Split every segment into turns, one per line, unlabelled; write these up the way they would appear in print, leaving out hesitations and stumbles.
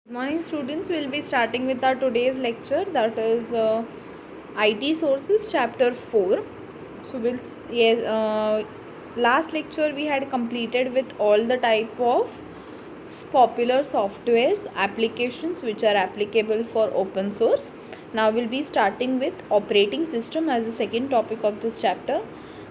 Good morning students, we will be starting with our today's lecture, that is IT sources chapter 4. So last lecture we had completed with all the type of popular softwares applications which are applicable for open source. Now we'll be starting with operating system as the second topic of this chapter.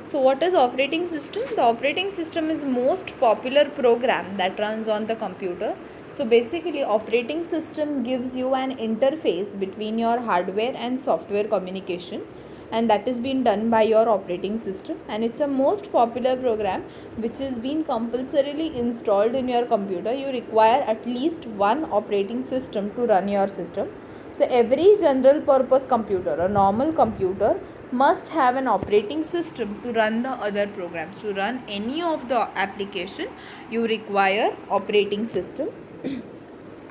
So what is operating system? The operating system is most popular program that runs on the computer. So basically operating system gives you an interface between your hardware and software communication, and that is being done by your operating system, and it's a most popular program which is being compulsorily installed in your computer. You require at least one operating system to run your system. So every general purpose computer, a normal computer, must have an operating system to run the other programs. To run any of the application, you require operating system.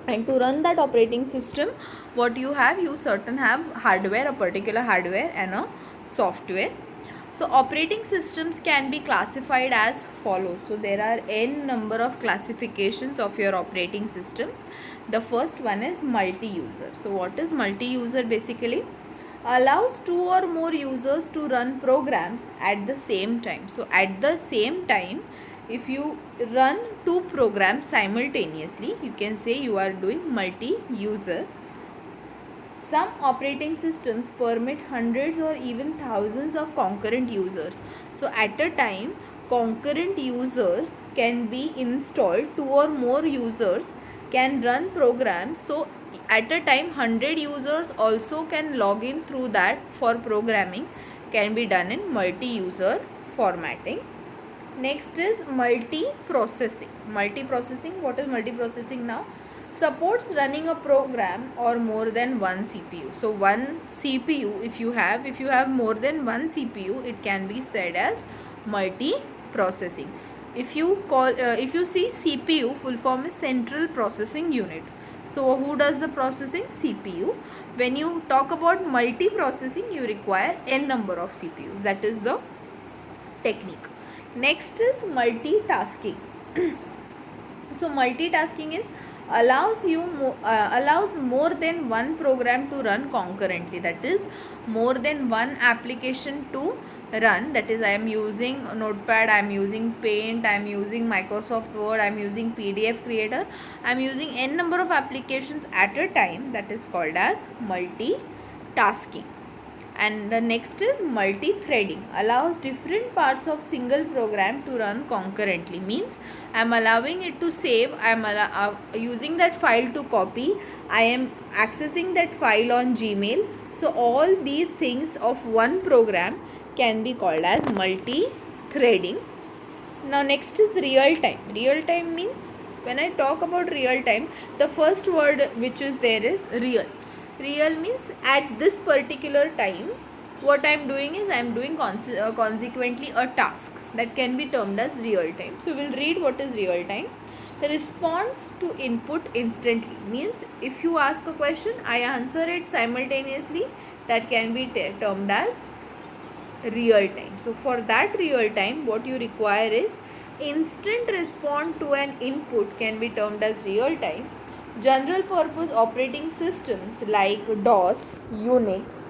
And to run that operating system, what you have, you certain have hardware, a particular hardware and a software. So operating systems can be classified as follows. So there are n number of classifications of your operating system. The first one is multi-user. So what is multi-user? Basically allows two or more users to run programs at the same time. So at the same time, if you run two programs simultaneously, you can say you are doing multi-user. Some operating systems permit hundreds or even thousands of concurrent users. So at a time, concurrent users can be installed, two or more users can run programs. So at a time 100 users also can log in through that for programming, can be done in multi-user formatting. Next is multi-processing. Multi-processing, what is multi-processing now? Supports running a program or more than one CPU. So one CPU, if you have more than one CPU, it can be said as multi-processing. If you see CPU, full form is central processing unit. So who does the processing? CPU. When you talk about multi-processing, you require n number of CPUs. That is the technique. Next is multitasking. So multitasking is allows more than one program to run concurrently. That is, more than one application to run. That is, I am using Notepad, I am using Paint, I am using Microsoft Word, I am using PDF Creator, I am using n number of applications at a time. That is called as multitasking. And the next is multi-threading. Allows different parts of single program to run concurrently. Means I am allowing it to save, I am using that file to copy, I am accessing that file on Gmail. So all these things of one program can be called as multi-threading. Now next is real time. Real time means, when I talk about real time, the first word which is there is real. Real means at this particular time, what I am doing is I am doing consequently a task, that can be termed as real time. So we will read what is real time. The response to input instantly means if you ask a question, I answer it simultaneously, that can be termed as real time. So for that real time, what you require is instant response to an input, can be termed as real time. General purpose operating systems like DOS, Unix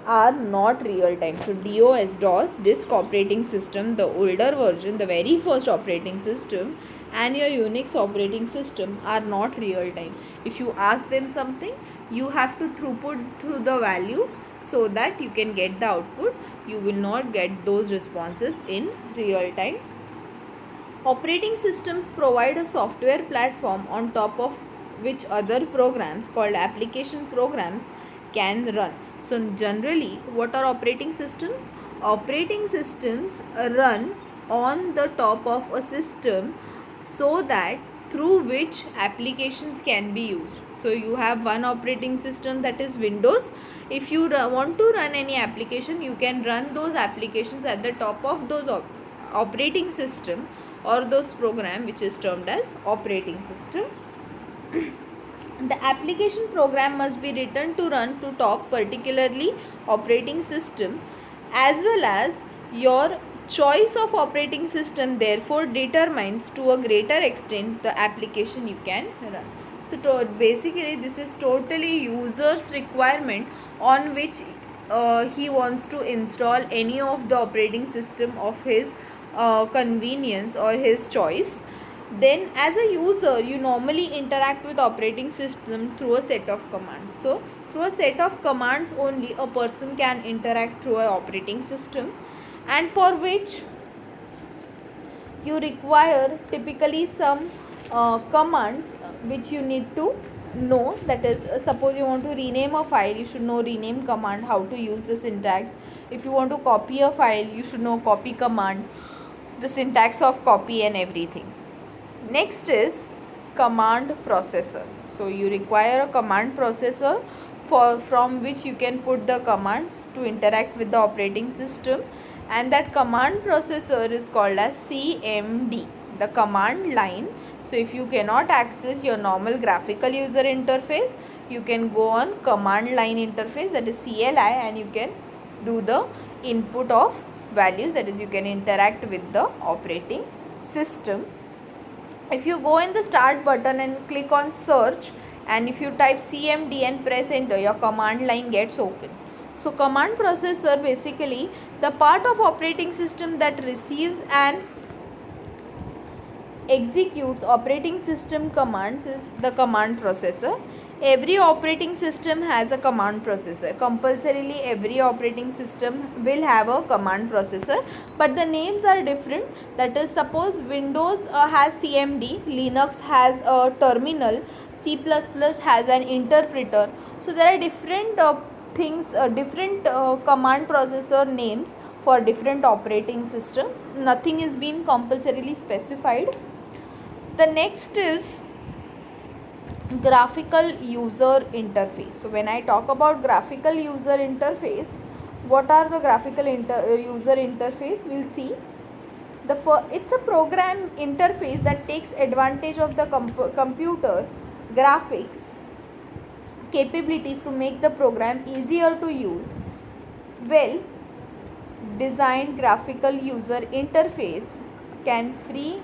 are not real time. So DOS, disk operating system, the older version, the very first operating system, and your Unix operating system are not real time. If you ask them something, you have to throughput through the value so that you can get the output. You will not get those responses in real time. Operating systems provide a software platform on top of which other programs called application programs can run. So generally, what are operating systems? Operating systems run on the top of a system so that through which applications can be used. So you have one operating system, that is Windows. If you want to run any application, you can run those applications at the top of those operating system or those program which is termed as operating system. The application program must be written to run to top particularly operating system, as well as your choice of operating system therefore determines to a greater extent the application you can run. So basically this is totally user's requirement on which he wants to install any of the operating system of his convenience or his choice. Then as a user you normally interact with operating system through a set of commands. So through a set of commands only a person can interact through an operating system, and for which you require typically some commands which you need to know. That is, suppose you want to rename a file, you should know rename command, how to use the syntax. If you want to copy a file, you should know copy command, the syntax of copy and everything. Next is command processor. So you require a command processor from which you can put the commands to interact with the operating system, and that command processor is called as CMD, the command line. So if you cannot access your normal graphical user interface, you can go on command line interface, that is CLI, and you can do the input of values, that is you can interact with the operating system. If you go in the start button and click on search, and if you type CMD and press enter, your command line gets open. So command processor, basically the part of operating system that receives and executes operating system commands, is the command processor. Every operating system has a command processor. Compulsorily every operating system will have a command processor, but the names are different. That is, suppose Windows has CMD, Linux has a terminal, C++ has an interpreter. So there are different different command processor names for different operating systems. Nothing is being compulsorily specified. The next is graphical user interface. So when I talk about graphical user interface, what are the graphical user interface? We'll see. It's a program interface that takes advantage of the computer graphics capabilities to make the program easier to use. Well designed graphical user interface can free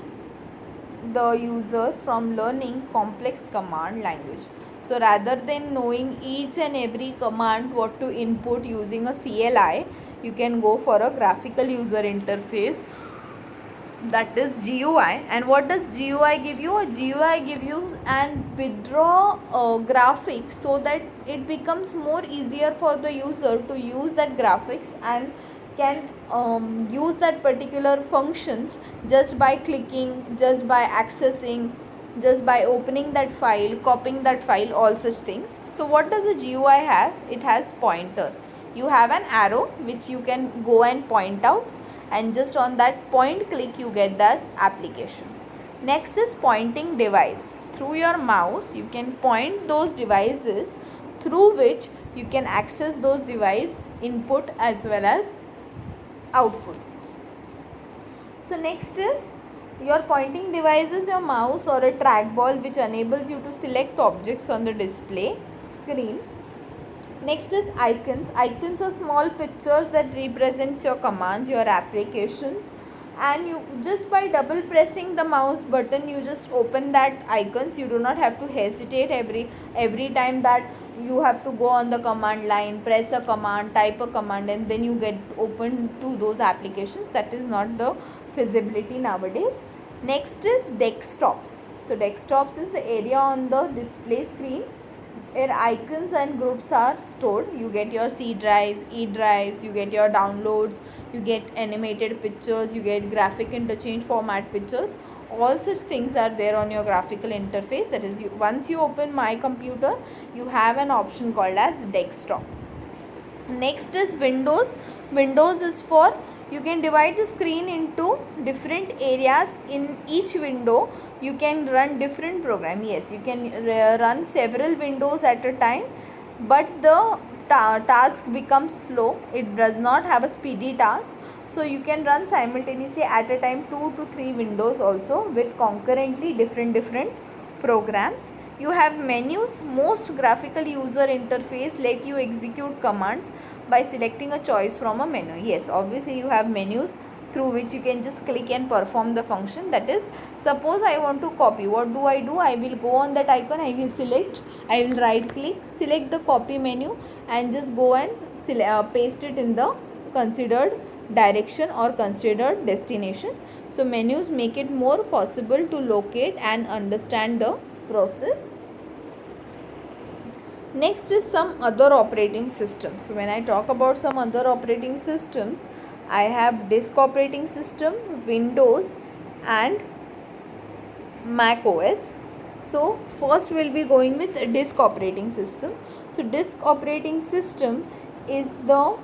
the user from learning complex command language. So rather than knowing each and every command what to input using a CLI, you can go for a graphical user interface, that is GUI. And what does GUI give you? A GUI give you and withdraw graphics so that it becomes more easier for the user to use that graphics and can use that particular functions just by clicking, just by accessing, just by opening that file, copying that file, all such things. So what does a GUI have? It has pointer. You have an arrow which you can go and point out, and just on that point click you get that application. Next is pointing device. Through your mouse you can point those devices through which you can access those device input as well as output. So next is your pointing device is your mouse or a trackball which enables you to select objects on the display screen. Next is icons. Icons are small pictures that represents your commands, your applications, and you just by double pressing the mouse button you just open that icons. You do not have to hesitate every time that you have to go on the command line, press a command, type a command, and then you get open to those applications. That is not the feasibility nowadays. Next is desktops. So desktops is the area on the display screen where icons and groups are stored. You get your C drives, E drives, you get your downloads, you get animated pictures, you get graphic interchange format pictures. All such things are there on your graphical interface. That is, once you open My Computer, you have an option called as desktop. Next is Windows. Windows is for, you can divide the screen into different areas. In each window you can run different program. Yes, you can run several windows at a time, but the task becomes slow. It does not have a speedy task. So you can run simultaneously at a time 2 to 3 windows also with concurrently different programs. You have menus. Most graphical user interface let you execute commands by selecting a choice from a menu. Yes, obviously you have menus. through which you can just click and perform the function. That is, suppose I want to copy, what do? I will go on that icon, I will select, I will right click, select the copy menu and just go and paste it in the considered direction or considered destination. So menus make it more possible to locate and understand the process. Next is some other operating systems. So when I talk about some other operating systems, I have disk operating system, Windows and Mac OS. So first we'll be going with disk operating system. So disk operating system is the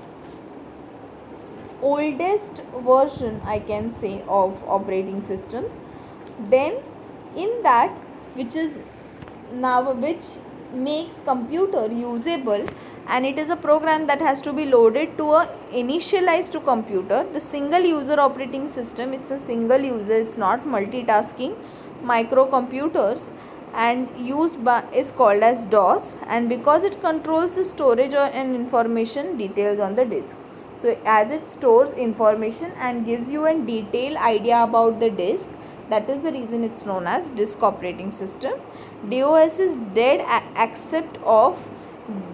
oldest version, I can say, of operating systems. Then in that, which makes computer usable, and it is a program that has to be loaded to a initialized to computer. The single user operating system, it's a single user, it's not multitasking microcomputers, and used by is called as DOS, and because it controls the storage and information details on the disk. So as it stores information and gives you a detailed idea about the disk, that is the reason it's known as disk operating system. DOS is dead except of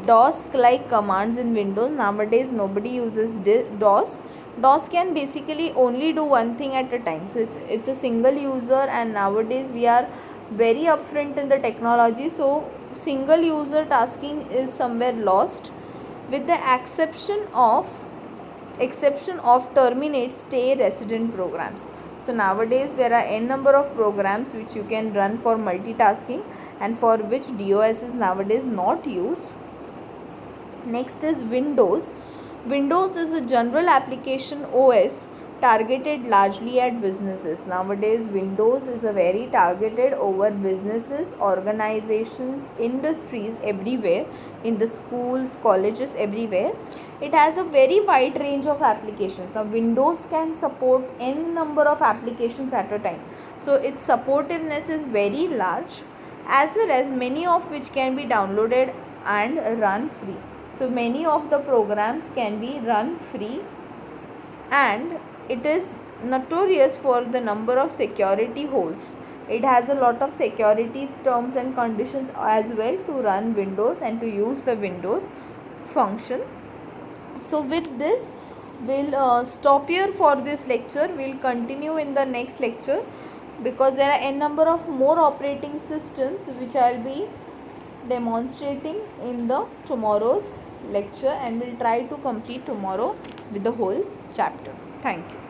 DOS like commands in Windows. Nowadays nobody uses DOS. DOS can basically only do one thing at a time. So it's a single user, and nowadays we are very upfront in the technology. So single user tasking is somewhere lost, with the exception of terminate, stay, resident programs. So nowadays there are n number of programs which you can run for multitasking, and for which DOS is nowadays not used. Next is Windows. Windows is a general application OS targeted largely at businesses. Nowadays Windows is a very targeted over businesses, organizations, industries, everywhere, in the schools, colleges, everywhere. It has a very wide range of applications. Now Windows can support n number of applications at a time. So its supportiveness is very large, as well as many of which can be downloaded and run free. So many of the programs can be run free, and it is notorious for the number of security holes. It has a lot of security terms and conditions as well to run Windows and to use the Windows function. So with this, we'll stop here for this lecture. We'll continue in the next lecture, because there are n number of more operating systems which I'll be demonstrating in the tomorrow's lecture, and we'll try to complete tomorrow with the whole chapter. Thank you.